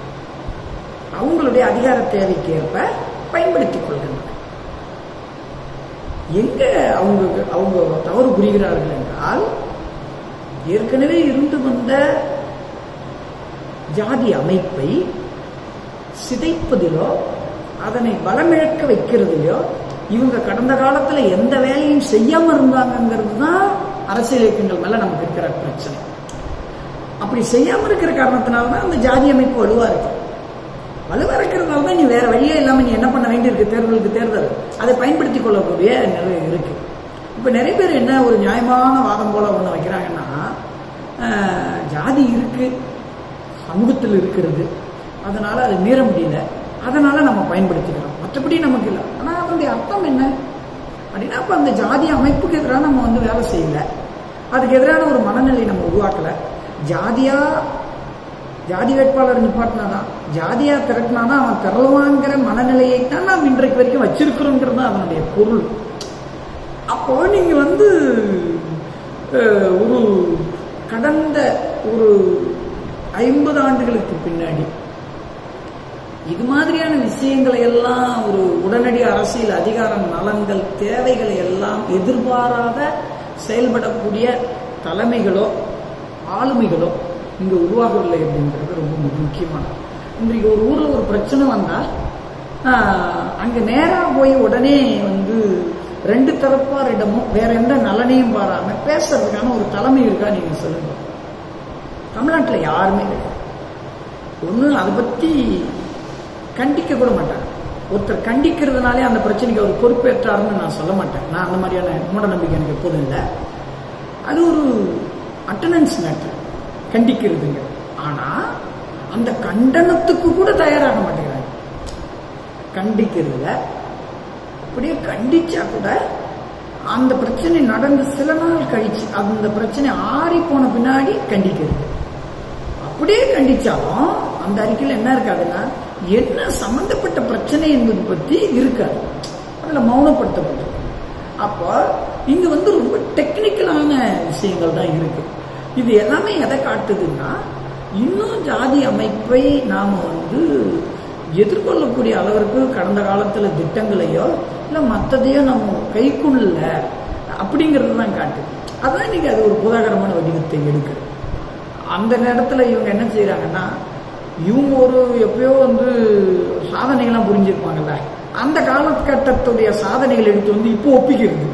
அவங்களுடைய அதிகார தேவைக்கேற்ப பயன்படுத்திக் கொள்கின்றன. எங்க அவங்க தவறு புரிகிறார்கள் என்றால், ஏற்கனவே இருந்து வந்த ஜாதி அமைப்பை சிதைப்பதிலோ அதனை பலமிழக்க வைக்கிறதுலையோ இவங்க கடந்த காலத்துல எந்த வேலையும் செய்யாம இருந்தாங்கிறது தான் அரசியல் இயக்கங்கள் மேல நமக்கு இருக்கிற பிரச்சனை. அப்படி செய்யாம இருக்கிற காரணத்தினால்தான் அந்த ஜாதி அமைப்பு வலுவா இருக்கு. வலுவா இருக்கிறதுனால தான் நீ வேற வழியே இல்லாம நீ என்ன பண்ண வேண்டியிருக்கு, தேர்தலுக்கு தேர்தல் அதை பயன்படுத்திக் கொள்ளக்கூடிய நிறைய இருக்கு. இப்ப நிறைய பேர் என்ன ஒரு நியாயமான வாதம் போல ஒண்ணு வைக்கிறாங்கன்னா, ஜாதி இருக்கு, சமூகத்தில் இருக்கிறது, அதனால அதை மீற முடியல, அதனால நம்ம பயன்படுத்திக்கிறோம், மற்றபடி நமக்கு இல்லை. ஆனா அதனுடைய அர்த்தம் என்ன அப்படின்னா, அப்ப அந்த ஜாதி அமைப்புக்கு எதிராக நம்ம வேலை செய்யல, அதுக்கு எதிரான ஒரு மனநிலை நம்ம உருவாக்கல, ஜாதி வேட்பாளர் நிப்பாட்டினாதான், ஜாதியா திரட்டினாதான் அவன் திரளுவாங்கிற மனநிலையைத்தான் நாம் இன்றைக்கு வரைக்கும் வச்சிருக்கிறோங்கிறது தான் அதனுடைய பொருள். அப்போ நீங்க ஒரு கடந்த ஒரு 50 ஆண்டுகளுக்கு பின்னாடி இது மாதிரியான விஷயங்களை எல்லாம் ஒரு உடனடி அரசியல் அதிகாரம் நலன்கள் தேவைகளை எல்லாம் எதிர்பாராத செயல்படக்கூடிய தலைமைகளோ ஆளுமைகளோ இங்க உருவாகவில்லை அப்படிங்கிறது ரொம்ப முக்கியமானது. இன்றைக்கு ஒரு ஊர்ல ஒரு பிரச்சனை வந்தா அங்க நேரா போய் உடனே 2 தரப்பாரிடமும் வேற எந்த நலனையும் பாராம பேசுறதுக்கான ஒரு தலைமை இருக்கா நீங்க சொல்லுங்க. தமிழ்நாட்டில் யாருமே கிடையாது. ஒண்ணு அதை பத்தி கண்டிக்க கூட மாட்டாங்க. ஒருத்தர் கண்டிக்கிறதுனாலே அந்த பிரச்சனைக்கு அவர் பொறுப்பேற்றாருன்னு நான் சொல்ல மாட்டேன். நான் அந்த மாதிரியான மூட நம்பிக்கை எனக்கு எப்போதும் இல்லை. அது ஒரு அட்டண்டன்ஸ் மேட்டர் கண்டிக்கிறதுங்க. ஆனா அந்த கண்டனத்துக்கு கூட தயாராக மாட்டேங்கிறாங்க. கண்டிக்கிறதுல அப்படியே கண்டிச்சா கூட அந்த பிரச்சனை நடந்து சில நாள் கழிச்சு அந்த பிரச்சனை ஆறி போன பின்னாடி கண்டிக்கிறது. அப்படியே கண்டிச்சாலும் அந்த அறிக்கையில் என்ன இருக்காதுன்னா என்ன சம்பந்தப்பட்ட பிரச்சனை என்பது பத்தி இருக்காது, அதுல மௌனப்படுத்தப்பட்டிருக்கு. அப்போ இங்க ரொம்ப டெக்னிக்கலான விஷயங்கள் தான் இருக்கு. இது எல்லாமே எதை காட்டுதுன்னா இன்னும் ஜாதி அமைப்பை நாம எதிர்கொள்ளக்கூடிய அளவிற்கு கடந்த காலத்துல திட்டங்களையோ இல்ல மற்றதையோ நம்ம கைக்குள்ள அப்படிங்கிறது தான் காட்டுது. அதான் இன்னைக்கு அது ஒரு புதாகரமான வடிவத்தை எடுக்குது. அந்த நேரத்துல இவங்க என்ன செய்யறாங்கன்னா இவங்க எப்பயோ சாதனைகள்லாம் புரிஞ்சிருப்பாங்கல்ல, அந்த காலகட்டத்துடைய சாதனைகள் எடுத்து இப்போ ஒப்பிக்கிறது.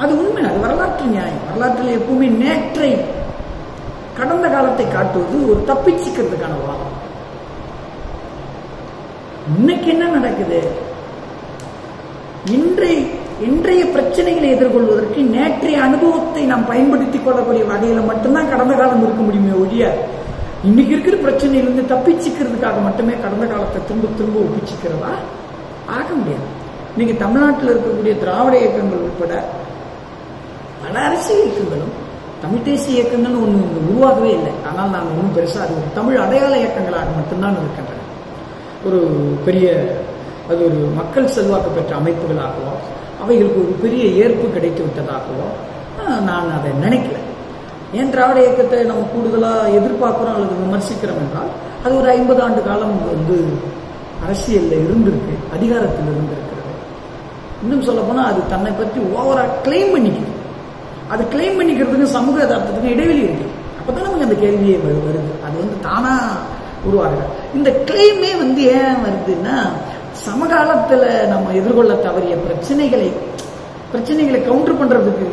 அது உண்மை, அது வரலாற்று நியாயம். வரலாற்றில் எப்பவுமே நேற்றை கடந்த காலத்தை காட்டுவது ஒரு தப்பிச்சுக்கிறதுக்கான வாதம். இன்னைக்கு என்ன நடக்குது? இன்றைய பிரச்சனைகளை எதிர்கொள்வதற்கு நேற்றைய அனுபவத்தை நாம் பயன்படுத்திக் கொள்ளக்கூடிய வகையில மட்டும்தான் கடந்த காலம் இருக்க முடியுமே ஒழிய இன்னைக்கு இருக்கிற பிரச்சனையிலிருந்து தப்பிச்சுக்கிறதுக்காக மட்டுமே கடந்த காலத்தை திரும்ப ஒப்பிச்சுக்கிறதா ஆக முடியாது. இன்னைக்கு தமிழ்நாட்டில் இருக்கக்கூடிய திராவிட இயக்கங்கள் உட்பட பல அரசியல் இயக்கங்களும் தமிழ் தேசிய இயக்கங்கள் ஒன்று உருவாகவே இல்லை. ஆனால் நான் ஒன்றும் பெருசா அது ஒரு தமிழ் அடையாள இயக்கங்களாக மட்டும்தான் இருக்கின்றன. ஒரு பெரிய அது ஒரு மக்கள் செல்வாக்கு பெற்ற அமைப்புகளாகவோ அவைகளுக்கு ஒரு பெரிய ஏற்பு கிடைத்து விட்டதாகவோ நான் அதை நினைக்கல. ஏன் திராவிட இயக்கத்தை நம்ம கூடுதலாக எதிர்பார்க்கிறோம் அல்லது விமர்சிக்கிறோம் என்றால் அது ஒரு 50 ஆண்டு காலம் அரசியல்ல இருந்திருக்கு, அதிகாரத்தில் இருந்திருக்கிறது. இன்னும் சொல்ல போனா அது தன்னை பற்றி ஓவரா கிளைம் பண்ணிக்கிறது. அது கிளைம் பண்ணிக்கிறதுக்கு சமூக யதார்த்தத்துக்கு இடைவெளி இருக்கு. அப்பதான் நமக்கு அந்த கேள்வியே வருது. அது தானா உருவாகுது. இந்த கிளைமே ஏன் வருதுன்னா சமகாலத்துல நம்ம எதிர்கொள்ள தவறிய பிரச்சனைகளை கவுண்டர் பண்றதுக்கு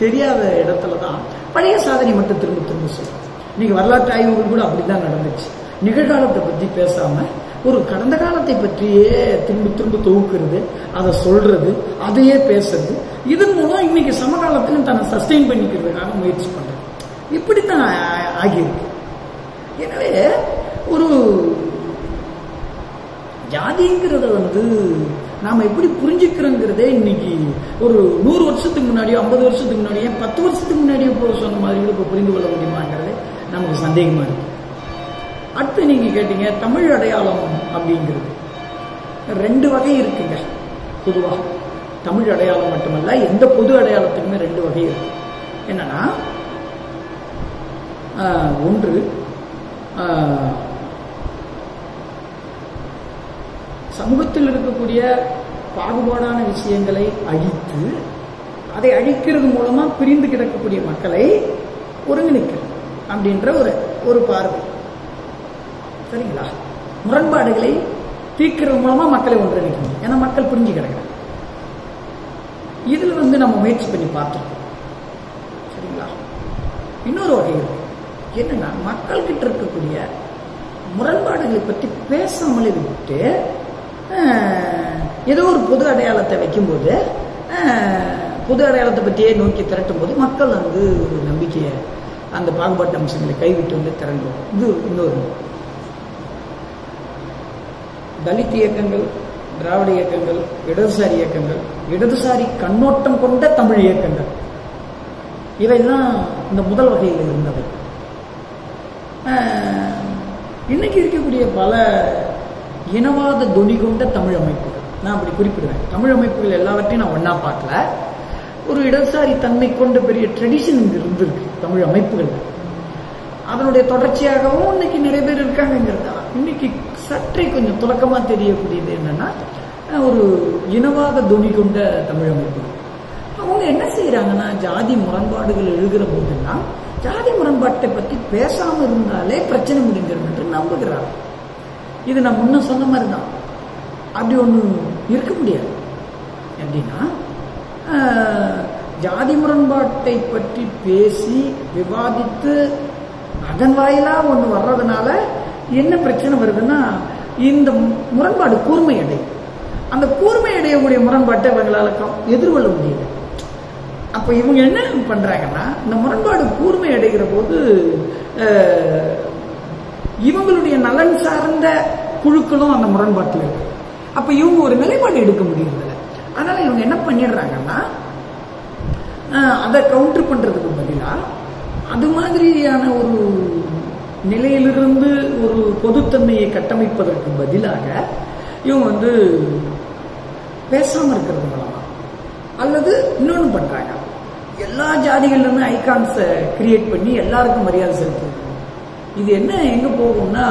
தெரியாத இடத்துலதான் பழைய சாதனை மட்டும் திரும்ப சொல்லும். இன்னைக்கு வரலாற்று ஆய்வுகள் கூட அப்படிதான் நடந்துச்சு. நிகழ்காலத்தை பத்தி பேசாம ஒரு கடந்த காலத்தை பற்றியே திரும்ப தொகுக்கிறது, அதை சொல்றது, அதையே பேசுறது. இதன் மூலம் இன்னைக்கு சமகாலத்திலும் தன்னை சஸ்டெயின் பண்ணிக்கிறதுக்காக முயற்சி பண்றது. இப்படித்தான் ஆகியிருக்கு. எனவே ஒரு ஜாதிங்கிறத நாம எப்படி புரிஞ்சுக்கிறோங்கிறதே இன்னைக்கு ஒரு 100 வருஷத்துக்கு முன்னாடியோ 50 வருஷத்துக்கு முன்னாடியோ 10 வருஷத்துக்கு முன்னாடியோ சொன்ன மாதிரி இப்ப புரிந்து கொள்ள முடியுமாங்கிறது நமக்கு சந்தேகமா இருக்கு. அடுத்து நீங்க கேட்டீங்க தமிழ் அடையாளம் அப்படிங்கிறது 2 வகை இருக்குங்க. பொதுவா தமிழ் அடையாளம் மட்டுமல்ல, எந்த பொது அடையாளத்துக்குமே 2 வகை இருக்கு. என்னன்னா ஒன்று சமூகத்தில் இருக்கக்கூடிய பாகுபாடான விஷயங்களை அழித்து அதை அழிக்கிறது மூலமா பிரிந்து கிடக்கக்கூடிய மக்களை ஒருங்கிணைக்கிறது அப்படின்ற ஒரு பார்வை. சரிங்களா? முரண்பாடுகளை தீர்க்கிறது மூலமா மக்களை ஒன்றிணைக்கணும். ஏன்னா மக்கள் பிரிஞ்சு கிடக்கிறாங்க. இதுல நம்ம முயற்சி பண்ணி பார்த்துருக்கோம். சரிங்களா? இன்னொரு வகை இருக்கு. என்னன்னா மக்கள் கிட்ட இருக்கக்கூடிய முரண்பாடுகளை பற்றி பேசாமலே விட்டு ஏதோ ஒரு பொது அடையாளத்தை வைக்கும்போது பொது அடையாளத்தை பற்றியே நோக்கி திரட்டும் போது மக்கள் ஒரு நம்பிக்கையை அந்த பாகுபாட்டு அம்சங்களை கைவிட்டு திரண்டுவோம். இது இன்னொரு தலித் இயக்கங்கள், திராவிட இயக்கங்கள், இடதுசாரி இயக்கங்கள், இடதுசாரி கண்ணோட்டம் கொண்ட தமிழ் இயக்கங்கள், இவையெல்லாம் இந்த முதல் வகையில் இருந்தவை. இன்னைக்கு இருக்கக்கூடிய பல இனவாத தொனி கொண்ட தமிழ் அமைப்புகள் நான் அப்படி குறிப்பிடுவேன். தமிழ் அமைப்புகள் எல்லாவற்றையும் நான் ஒன்னா பார்க்கல. ஒரு இடதுசாரி தன்மை கொண்ட பெரிய ட்ரெடிஷன் இங்க இருந்திருக்கு தமிழ் அமைப்புகள். அதனுடைய தொடர்ச்சியாகவும் இன்னைக்கு நிறைய பேர் இருக்காங்கிறது. இன்னைக்கு சற்றே கொஞ்சம் துலக்கமா தெரியக்கூடியது என்னன்னா, ஒரு இனவாத தொனி கொண்ட தமிழ் அமைப்புகள். அவங்க என்ன செய்யறாங்கன்னா, ஜாதி முரண்பாடுகள் எழுகிற போதெல்லாம் ஜாதி முரண்பாட்டை பற்றி பேசாம இருந்தாலே பிரச்சனை முடிஞ்சிடும் என்று நம்புகிறாங்க. இது நான் முன்ன சொன்ன மாதிரி தான். அப்படி ஒண்ணு இருக்க முடியாது. எப்படின்னா, ஜாதி முரண்பாட்டை பற்றி பேசி விவாதித்து அதன் வாயிலா ஒண்ணு வர்றதுனால என்ன பிரச்சனை வருதுன்னா, இந்த முரண்பாடு கூர்மை அடையும். அந்த கூர்மை அடையக்கூடிய முரண்பாட்டை இவங்களால எதிர்கொள்ள முடியல. அப்ப இவங்க என்ன பண்றாங்கன்னா, இந்த முரண்பாடு கூர்மை அடைகிற போது இவங்களுடைய நலன் சார்ந்த குழுக்களும் அந்த முரண்பாட்டில் இருக்கு. அப்ப இவங்க ஒரு நிலைப்பாடு எடுக்க முடியறதில்ல. அதனால இவங்க என்ன பண்ணிடுறாங்கன்னா, அதை கவுண்டர் பண்றதுக்கு பதிலா அது மாதிரியான ஒரு நிலையிலிருந்து ஒரு பொதுத்தன்மையை கட்டமைப்பதற்கு பதிலாக இவங்க பேசாம இருக்கிறது மூலமா, அல்லது இன்னொன்னு பண்றாங்க, எல்லா ஜாதிகள்ல ஐகான்ஸை கிரியேட் பண்ணி எல்லாருக்கும் மரியாதை செலுத்துறது. இது என்ன எங்க போகும்னா,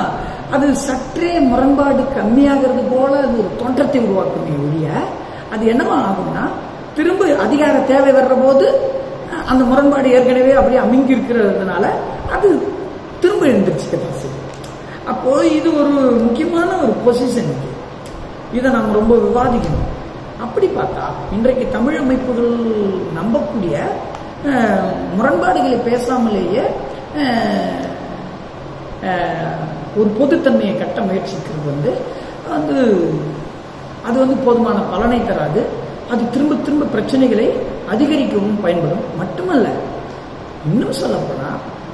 அது சற்றே முரண்பாடு கம்மியாகிறது போல அது ஒரு தோற்றத்தை உருவாக்குமே ஒழிய, அது என்னவா ஆகும்னா, திரும்ப அதிகார தேவை வர்ற போது அந்த முரண்பாடு ஏற்கனவே அப்படியே அமுங்கி இருக்கிறதுனால அது திரும்ப எழுந்திருச்சுக்கதான் செய்யும். அப்போ இது ஒரு முக்கியமான ஒரு பொசிஷன். இதை நாம் ரொம்ப விவாதிக்கணும். அப்படி பார்த்தா இன்றைக்கு தமிழ் அமைப்புகள் நம்பக்கூடிய முரண்பாடுகளை பேசாமலேயே ஒரு பொதுத்தன்மையை கட்ட முயற்சிக்கிறது அது போதுமான பலனை தராது. அது திரும்ப திரும்ப பிரச்சனைகளை அதிகரிக்கவும் பயன்படும். மட்டுமல்ல, இன்னும் சொல்லப்போனா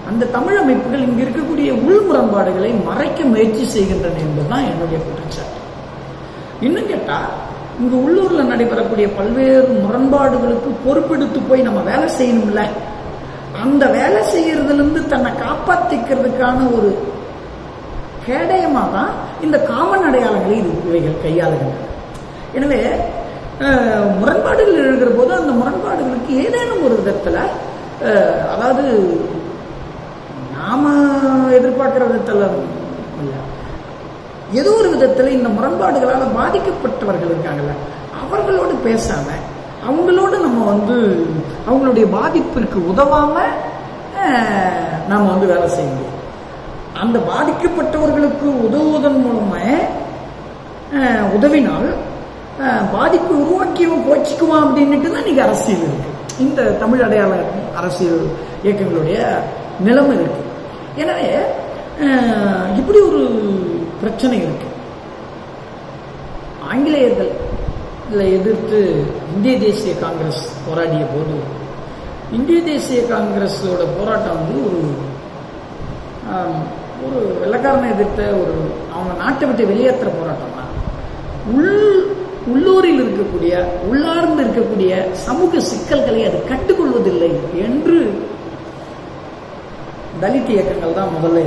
அந்த தமிழ் அமைப்புகள் இங்கு இருக்கக்கூடிய உள் முரண்பாடுகளை மறைக்க முயற்சி செய்கின்றன என்பதுதான் என்னுடைய குற்றச்சாட்டு. இன்னும் கேட்டா, இங்க உள்ளூர்ல நடைபெறக்கூடிய பல்வேறு முரண்பாடுகளுக்கு பொறுப்பெடுத்து போய் நம்ம வேலை செய்யணும்ல, அந்த வேலை செய்யறதுல இருந்து தன்னை காப்பாத்திக்கிறதுக்கான ஒரு கேடயமா தான் இந்த காமன் அடையாளங்களை இவைகள் கையாளுகின்றன. எனவே முரண்பாடுகள் எழுகிற போது அந்த முரண்பாடுகளுக்கு ஏதேனும் ஒரு விதத்துல, அதாவது நாம எதிர்பார்க்கிற விதத்துல இல்ல, ஏதோ ஒரு விதத்துல இந்த முரண்பாடுகளால் பாதிக்கப்பட்டவர்கள் இருக்காங்கல்ல, அவர்களோடு பேசாம அவங்களோடு நம்ம அவங்களுடைய பாதிப்பிற்கு உதவாம நாம வேலை செய்ய முடியும். அந்த பாதிக்கப்பட்டவர்களுக்கு உதவுவதன் மூலமா உதவினால் பாதிப்பு உருவாக்கியவன் போச்சுக்குவான் அப்படின்னுட்டு தான் இன்னைக்கு அரசியல் இருக்கு. இந்த தமிழ் அடையாள அரசியல் இயக்கங்களுடைய நிலைமை இருக்கு. எனவே இப்படி ஒரு பிரச்சனை இருக்கு. ஆங்கிலேயர்கள் எதிர்த்து இந்திய தேசிய காங்கிரஸ் போராடிய போது, இந்திய தேசிய காங்கிரஸோட போராட்டம் ஒரு வெள்ளக்காரனை எதிர்த்த அவங்க நாட்டை விட்டு வெளியேற்ற போராட்டம் தான். உள்ளூரில் இருக்கக்கூடிய உள்ளார்ந்து இருக்கக்கூடிய சமூக சிக்கல்களை அது கண்டுகொள்வதில்லை என்று தலித் இயக்கங்கள் தான் முதல்ல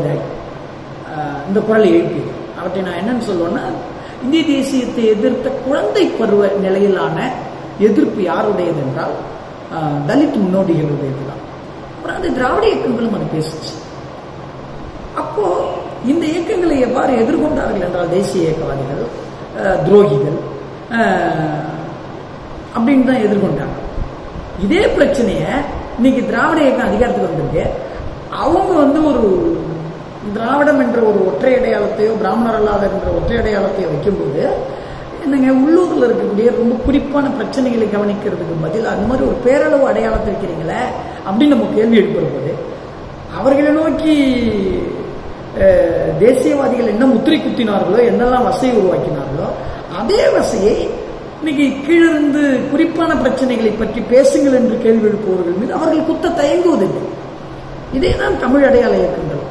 இந்த குரலை எழுப்பியது. அவற்றை நான் என்னன்னு சொல்லுவேன்னா, இந்திய தேசியத்தை எதிர்த்த குழந்தை பருவ நிலையிலான எதிர்ப்பு யாருடையது என்றால் தலித் முன்னோடிகளுடையது தான். அப்புறம் அது திராவிட இயக்கங்களும் அது பேசுச்சு. அப்போ இந்த இயக்கங்களை எவ்வாறு எதிர்கொண்டார்கள் என்றால், தேசிய இயக்கவாதிகள், துரோகிகள் அப்படின்னு தான் எதிர்கொண்டாங்க. இதே பிரச்சனைய இன்னைக்கு திராவிட இயக்கம் அதிகாரத்துக்கு வந்திருக்கு. அவங்க ஒரு திராவிடம் என்ற ஒரு ஒற்றை அடையாளத்தையோ, பிராமணர் அல்லாத என்ற ஒற்றை அடையாளத்தையோ வைக்கும்போது, என்னங்க உள்ளூர்ல இருக்கக்கூடிய ரொம்ப குறிப்பான பிரச்சனைகளை கவனிக்கிறதுக்கு பதில் அந்த மாதிரி ஒரு பேரளவு அடையாளத்தை வைக்கிறீங்களே அப்படின்னு நம்ம கேள்வி எழுப்புற போது, அவர்களை நோக்கி தேசியவாதிகள் என்ன முத்திரை குத்தினார்களோ, என்னெல்லாம் வசையை உருவாக்கினார்களோ, அதே வசையை இன்னைக்கு கீழிருந்து குறிப்பான பிரச்சனைகளை பற்றி பேசுங்கள் என்று கேள்வி எழுப்புவர்கள் மீது அவர்கள் குத்த தயங்குவதில்லை. இதே தான் தமிழ் அடையாள இயக்கங்கள்.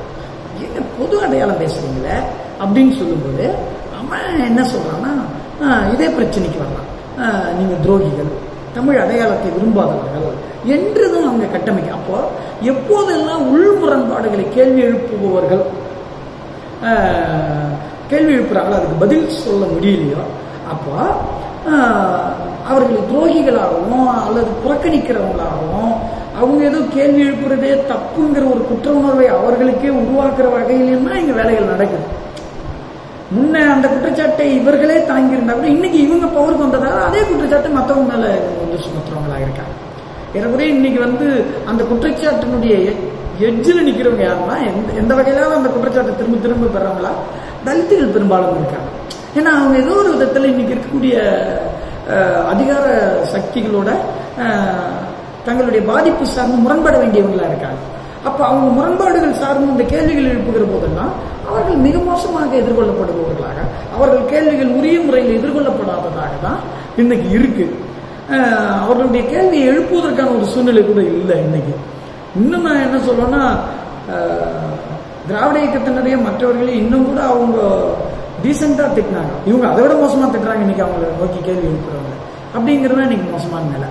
என்ன பொது அடையாளம் பேசுறீங்களே அப்படின்னு சொல்லும்போது அவன் என்ன சொல்றான்னா, இதே பிரச்சனைக்கு வரலாம், நீங்க துரோகிகள், தமிழ் அடையாளத்தை விரும்பாதவர்கள் என்றுதான் அவங்க கட்டமைக்க. அப்போ எப்போதெல்லாம் உள் முரண்பாடுகளை கேள்வி எழுப்புபவர்கள் கேள்வி எழுப்புறாங்களோ அதுக்கு பதில் சொல்ல முடியலையோ அப்போ அவர்களை துரோகிகளாகவும் அல்லது புறக்கணிக்கிறவங்களாகவும் அவங்க ஏதோ கேள்வி எழுப்புறதே தப்புங்கிற ஒரு குற்ற உணர்வை அவர்களுக்கே உருவாக்குற வகையிலும் தான் இங்கே வேலைகள் நடக்குது. முன்ன அந்த குற்றச்சாட்டை இவர்களே தாங்கியிருந்தா கூட இன்னைக்கு இவங்க பவருக்கு வந்ததால அதே குற்றச்சாட்டை மற்றவங்க மேல வந்து சுமத்துறவங்களாக இருக்காங்க. ஏறக்குறைய இன்னைக்கு வந்து அந்த குற்றச்சாட்டினுடைய எட்ஜில் நிற்கிறவங்க யாருன்னா எந்த வகையிலாவது அந்த குற்றச்சாட்டை திரும்ப திரும்ப பெறவங்களா தலித்துகள் பெரும்பாலும் இருக்காங்க. ஏன்னா அவங்க ஏதோ ஒரு விதத்தில் இன்னைக்கு இருக்கக்கூடிய அதிகார சக்திகளோட தங்களுடைய பாதிப்பு சார்ந்து முரண்பட வேண்டியவங்களா இருக்காங்க. அப்ப அவங்க முரண்பாடுகள் சார்ந்து இந்த கேள்விகள் எழுப்புகிற போதெல்லாம் அவர்கள் மிக மோசமாக எதிர்கொள்ளப்படுபவர்களாக, அவர்கள் கேள்விகள் உரிய முறையில் எதிர்கொள்ளப்படாததாக தான் இன்னைக்கு இருக்கு. அவர்களுடைய கேள்வியை எழுப்புவதற்கான ஒரு சூழ்நிலை கூட இல்லை இன்னைக்கு. இன்னும் நான் என்ன சொல்றேன்னா, திராவிட இயக்கத்தினரையே மற்றவர்களே இன்னும் கூட அவங்க டீசெண்டா திட்டினாங்க, இவங்க அதை விட மோசமா திட்டுறாங்க இன்னைக்கு அவங்களை நோக்கி கேள்வி எழுப்புறவங்க. அப்படிங்கிறது இன்னைக்கு மோசமான நிலை.